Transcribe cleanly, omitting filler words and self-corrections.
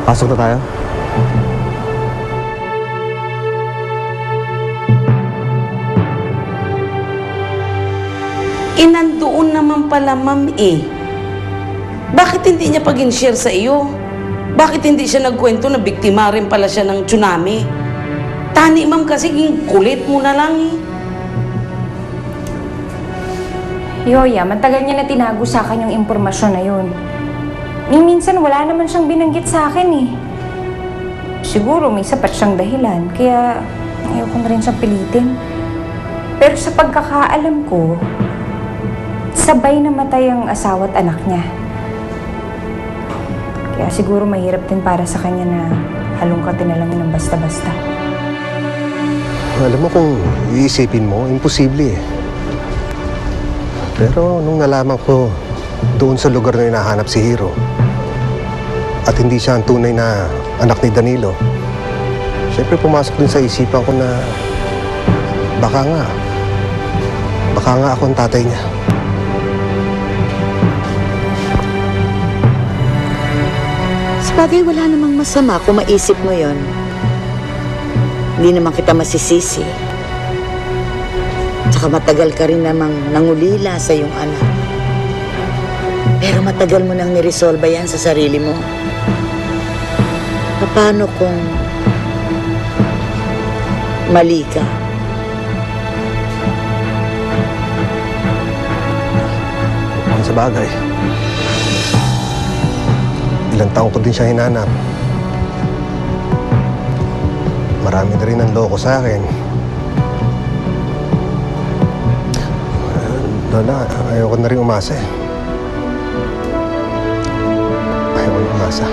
Pasok na tayo. Nandoon naman pala, ma'am eh. Bakit hindi niya pag-share sa iyo? Bakit hindi siya nagkwento na biktima rin pala siya ng tsunami? Tani, ma'am, kasi yung kulit mo na lang eh. Yoya, matagal niya na tinago sa akin yung impormasyon na yun. Minsan wala naman siyang binanggit sa akin eh. Siguro may sapat siyang dahilan, kaya ayoko na rin siyang pilitin. Pero sa pagkakaalam ko, sabay namatay ang asawa at anak niya. Kaya siguro mahirap din para sa kanya na halongkatin na lang ng basta-basta. Alam mo kung iisipin mo, imposible eh. Pero nung nalaman ko doon sa lugar na hinahanap si Hiro at hindi siya ang tunay na anak ni Danilo, syempre pumasok din sa isipan ko na baka nga ako ang tatay niya. Sabagay, wala namang masama kung maisip mo yon. Hindi naman kita masisisi. Tsaka matagal ka rin namang nangulila sa iyong anak. Pero matagal mo nang niresolba yan sa sarili mo. Paano kung mali ka? Sa bagay, ilang taon ko din siya hinanap. Marami na rin ang loko sa akin. Lola, ayoko na rin umasa eh. Ayoko na umasa.